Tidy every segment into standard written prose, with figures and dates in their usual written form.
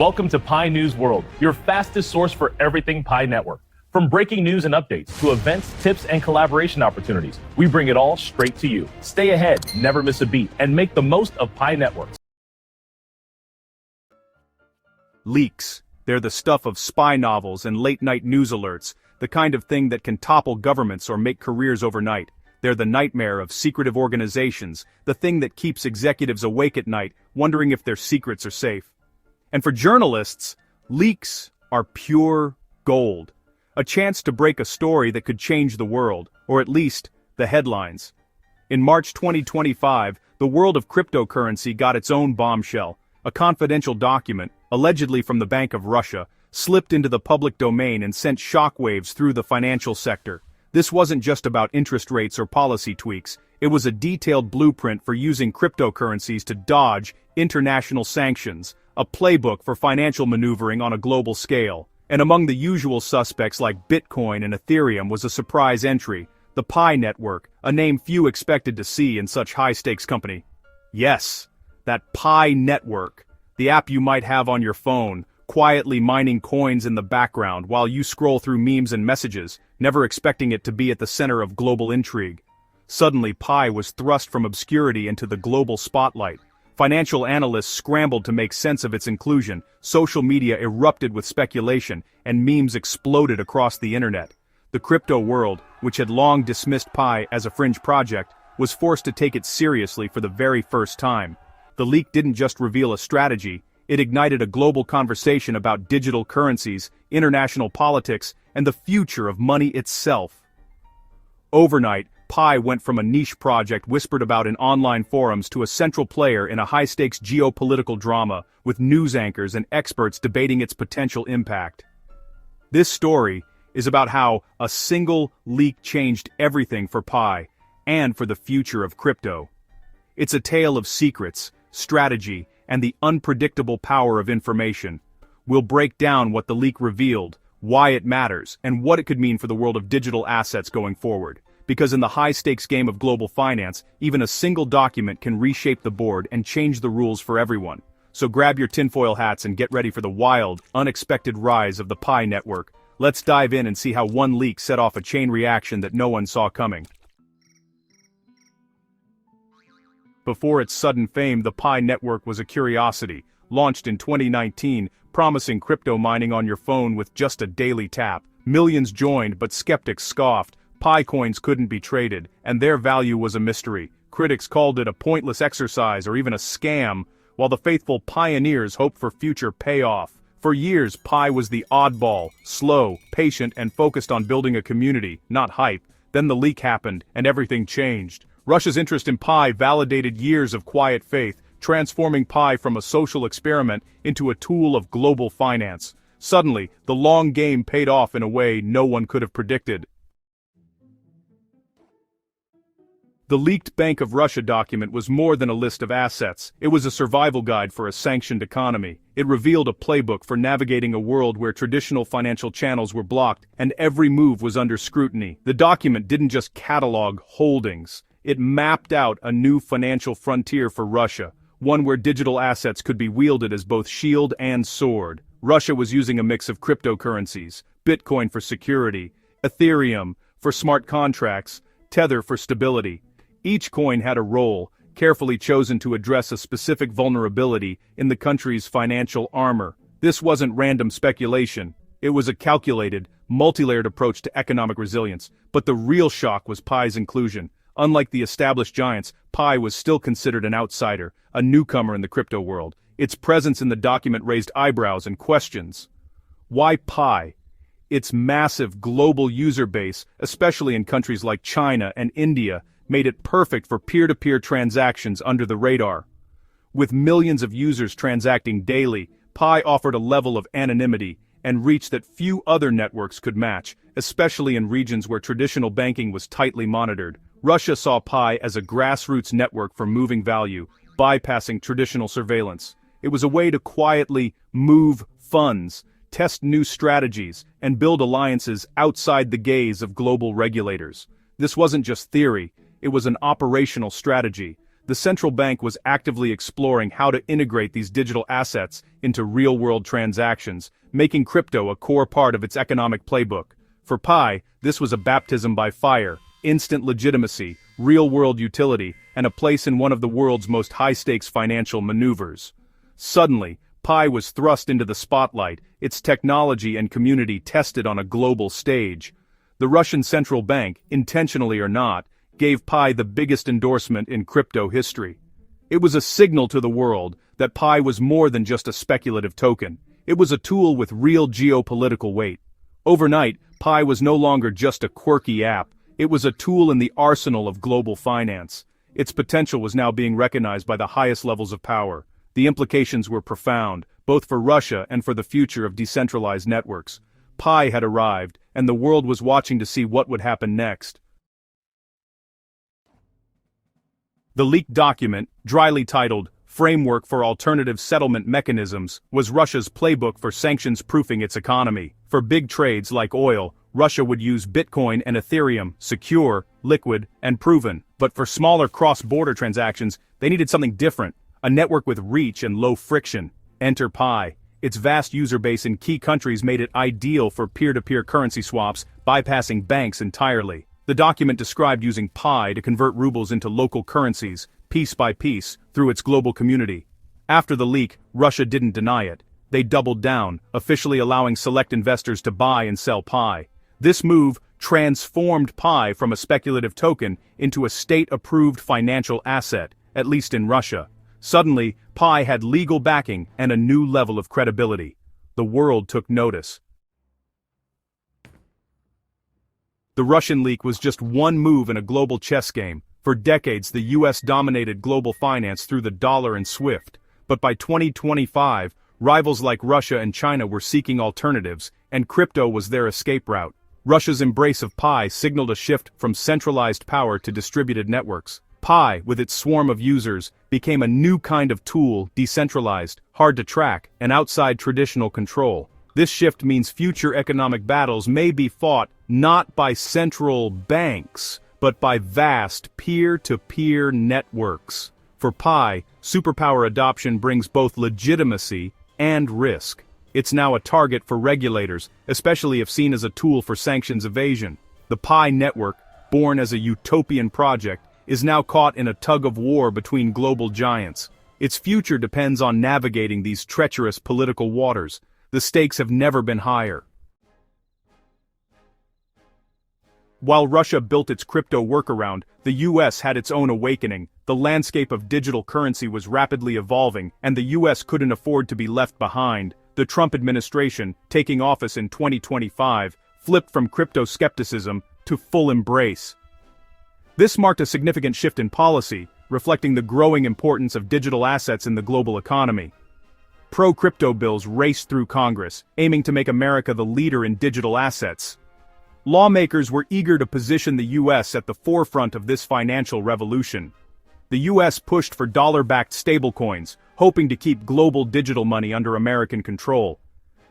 Welcome to Pi News World, your fastest source for everything Pi Network. From breaking news and updates to events, tips, and collaboration opportunities, we bring it all straight to you. Stay ahead, never miss a beat, and make the most of Pi Networks. Leaks. They're the stuff of spy novels and late-night news alerts, the kind of thing that can topple governments or make careers overnight. They're the nightmare of secretive organizations, the thing that keeps executives awake at night, wondering if their secrets are safe. And for journalists, leaks are pure gold. A chance to break a story that could change the world, or at least, the headlines. In March 2025, the world of cryptocurrency got its own bombshell. A confidential document, allegedly from the Bank of Russia, slipped into the public domain and sent shockwaves through the financial sector. This wasn't just about interest rates or policy tweaks, it was a detailed blueprint for using cryptocurrencies to dodge international sanctions, a playbook for financial maneuvering on a global scale. And among the usual suspects like Bitcoin and Ethereum was a surprise entry, the Pi Networ, a name few expected to see in such high-stakes company. Yes, that Pi Networ, the app you might have on your phone, quietly mining coins in the background while you scroll through memes and messages, never expecting it to be at the center of global intrigue. Suddenly Pi was thrust from obscurity into the global spotlight. Financial analysts scrambled to make sense of its inclusion, social media erupted with speculation, and memes exploded across the internet. The crypto world, which had long dismissed Pi as a fringe project, was forced to take it seriously for the very first time. The leak didn't just reveal a strategy, it ignited a global conversation about digital currencies, international politics, and the future of money itself. Overnight, Pi went from a niche project whispered about in online forums to a central player in a high-stakes geopolitical drama, with news anchors and experts debating its potential impact. This story is about how a single leak changed everything for Pi, and for the future of crypto. It's a tale of secrets, strategy, and the unpredictable power of information. We'll break down what the leak revealed, why it matters, and what it could mean for the world of digital assets going forward. Because in the high-stakes game of global finance, even a single document can reshape the board and change the rules for everyone. So grab your tinfoil hats and get ready for the wild, unexpected rise of the Pi Networ. Let's dive in and see how one leak set off a chain reaction that no one saw coming. Before its sudden fame, the Pi Networ was a curiosity, launched in 2019, promising crypto mining on your phone with just a daily tap. Millions joined, but skeptics scoffed. Pi coins couldn't be traded, and their value was a mystery. Critics called it a pointless exercise or even a scam, while the faithful pioneers hoped for future payoff. For years, Pi was the oddball, slow, patient, and focused on building a community, not hype. Then the leak happened, and everything changed. Russia's interest in Pi validated years of quiet faith, transforming Pi from a social experiment into a tool of global finance. Suddenly, the long game paid off in a way no one could have predicted. The leaked Bank of Russia document was more than a list of assets. It was a survival guide for a sanctioned economy. It revealed a playbook for navigating a world where traditional financial channels were blocked, and every move was under scrutiny. The document didn't just catalog holdings. It mapped out a new financial frontier for Russia, one where digital assets could be wielded as both shield and sword. Russia was using a mix of cryptocurrencies, Bitcoin for security, Ethereum for smart contracts, Tether for stability. Each coin had a role, carefully chosen to address a specific vulnerability in the country's financial armor. This wasn't random speculation. It was a calculated, multi-layered approach to economic resilience. But the real shock was Pi's inclusion. Unlike the established giants, Pi was still considered an outsider, a newcomer in the crypto world. Its presence in the document raised eyebrows and questions. Why Pi? Its massive global user base, especially in countries like China and India, made it perfect for peer-to-peer transactions under the radar. With millions of users transacting daily, Pi offered a level of anonymity and reach that few other networks could match, especially in regions where traditional banking was tightly monitored. Russia saw Pi as a grassroots network for moving value, bypassing traditional surveillance. It was a way to quietly move funds, test new strategies, and build alliances outside the gaze of global regulators. This wasn't just theory, it was an operational strategy. the central bank was actively exploring how to integrate these digital assets into real-world transactions, making crypto a core part of its economic playbook. For Pi, this was a baptism by fire, instant legitimacy, real-world utility, and a place in one of the world's most high-stakes financial maneuvers. Suddenly, Pi was thrust into the spotlight, its technology and community tested on a global stage. The Russian central bank, intentionally or not, gave Pi the biggest endorsement in crypto history. It was a signal to the world that Pi was more than just a speculative token. It was a tool with real geopolitical weight. Overnight, Pi was no longer just a quirky app. It was a tool in the arsenal of global finance. Its potential was now being recognized by the highest levels of power. The implications were profound, both for Russia and for the future of decentralized networks. Pi had arrived, and the world was watching to see what would happen next. The leaked document, dryly titled Framework for Alternative Settlement Mechanisms, was Russia's playbook for sanctions-proofing its economy. For big trades like oil, Russia would use Bitcoin and Ethereum, secure, liquid, and proven. But for smaller cross-border transactions, they needed something different, a network with reach and low friction. Enter Pi. Its vast user base in key countries made it ideal for peer-to-peer currency swaps, bypassing banks entirely. The document described using Pi to convert rubles into local currencies, piece by piece, through its global community. After the leak, Russia didn't deny it. They doubled down, officially allowing select investors to buy and sell Pi. This move transformed Pi from a speculative token into a state-approved financial asset, at least in Russia. Suddenly, Pi had legal backing and a new level of credibility. The world took notice. The Russian leak was just one move in a global chess game. For decades, the US dominated global finance through the dollar and SWIFT. But by 2025, rivals like Russia and China were seeking alternatives, and crypto was their escape route. Russia's embrace of Pi signaled a shift from centralized power to distributed networks. Pi, with its swarm of users, became a new kind of tool, decentralized, hard to track, and outside traditional control. This shift means future economic battles may be fought not by central banks, but by vast peer-to-peer networks. For Pi, superpower adoption brings both legitimacy and risk. It's now a target for regulators, especially if seen as a tool for sanctions evasion. The Pi Network, born as a utopian project, is now caught in a tug-of-war between global giants. Its future depends on navigating these treacherous political waters. The stakes have never been higher. While Russia built its crypto workaround, the US had its own awakening. The landscape of digital currency was rapidly evolving, and the US couldn't afford to be left behind. The Trump administration, taking office in 2025, flipped from crypto skepticism to full embrace. This marked a significant shift in policy, reflecting the growing importance of digital assets in the global economy. Pro-crypto bills raced through Congress, aiming to make America the leader in digital assets. Lawmakers were eager to position the U.S. at the forefront of this financial revolution. The U.S. pushed for dollar-backed stablecoins, hoping to keep global digital money under American control.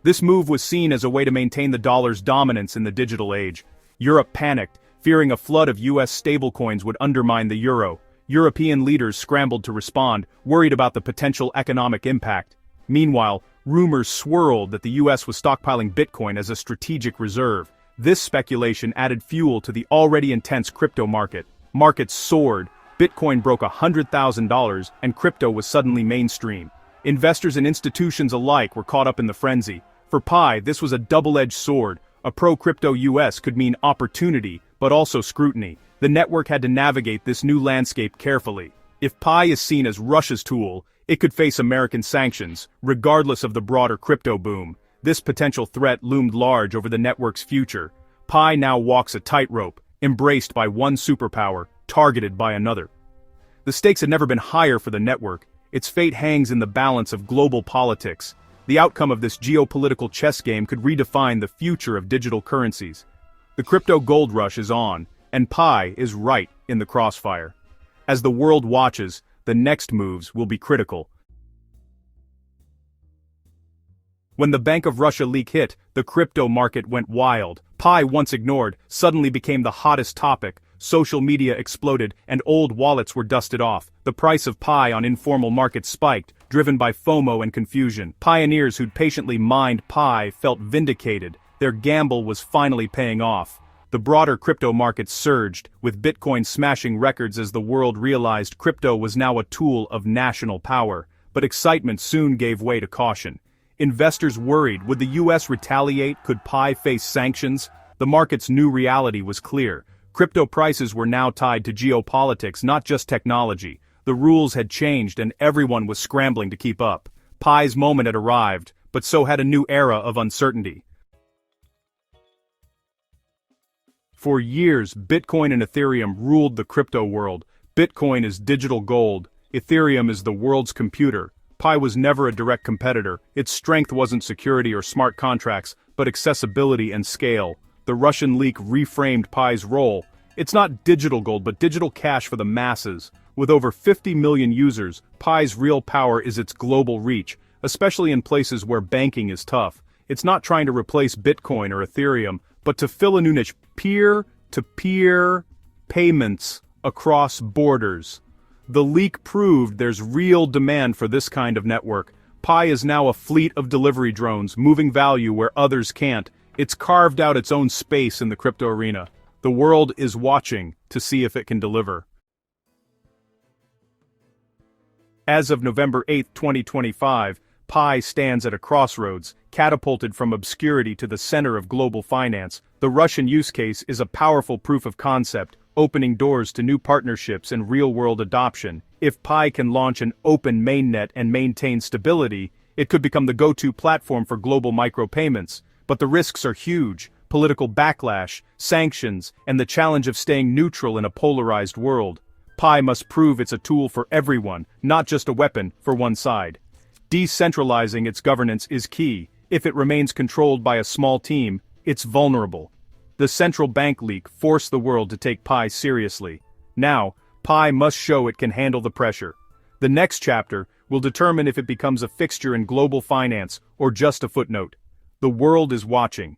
This move was seen as a way to maintain the dollar's dominance in the digital age. Europe panicked, fearing a flood of U.S. stablecoins would undermine the euro. European leaders scrambled to respond, worried about the potential economic impact. Meanwhile, rumors swirled that the U.S. was stockpiling Bitcoin as a strategic reserve. This speculation added fuel to the already intense crypto market. Markets soared, Bitcoin broke $100,000, and crypto was suddenly mainstream. Investors and institutions alike were caught up in the frenzy. For Pi, this was a double-edged sword. A pro-crypto US could mean opportunity, but also scrutiny. The network had to navigate this new landscape carefully. If Pi is seen as Russia's tool, it could face American sanctions, regardless of the broader crypto boom. This potential threat loomed large over the network's future. Pi now walks a tightrope, embraced by one superpower, targeted by another. The stakes had never been higher for the network. Its fate hangs in the balance of global politics. The outcome of this geopolitical chess game could redefine the future of digital currencies. The crypto gold rush is on, and Pi is right in the crossfire. As the world watches, the next moves will be critical. When the Bank of Russia leak hit, the crypto market went wild. Pi, once ignored, suddenly became the hottest topic. social media exploded, and old wallets were dusted off. The price of Pi on informal markets spiked, driven by FOMO and confusion. Pioneers who'd patiently mined Pi felt vindicated. Their gamble was finally paying off. The broader crypto market surged, with Bitcoin smashing records as the world realized crypto was now a tool of national power. But excitement soon gave way to caution. Investors worried, would the US retaliate? Could Pi face sanctions? The market's new reality was clear. Crypto prices were now tied to geopolitics, not just technology. The rules had changed and everyone was scrambling to keep up. Pi's moment had arrived, but so had a new era of uncertainty. For years, Bitcoin and Ethereum ruled the crypto world. Bitcoin is digital gold. Ethereum is the world's computer. Pi was never a direct competitor. Its strength wasn't security or smart contracts, but accessibility and scale. The Russian leak reframed Pi's role. It's not digital gold, but digital cash for the masses. With over 50 million users, Pi's real power is its global reach, especially in places where banking is tough. It's not trying to replace Bitcoin or Ethereum, but to fill a new niche: peer-to-peer payments across borders. The leak proved there's real demand for this kind of network. Pi is now a fleet of delivery drones, moving value where others can't. It's carved out its own space in the crypto arena. The world is watching to see if it can deliver. As of November 8, 2025, Pi stands at a crossroads, catapulted from obscurity to the center of global finance. The Russian use case is a powerful proof of concept, opening doors to new partnerships and real-world adoption. If Pi can launch an open mainnet and maintain stability, it could become the go-to platform for global micropayments. But the risks are huge: political backlash, sanctions, and the challenge of staying neutral in a polarized world. Pi must prove it's a tool for everyone, not just a weapon for one side. Decentralizing its governance is key. If it remains controlled by a small team, it's vulnerable. The central bank leak forced the world to take Pi seriously. Now, Pi must show it can handle the pressure. The next chapter will determine if it becomes a fixture in global finance or just a footnote. The world is watching.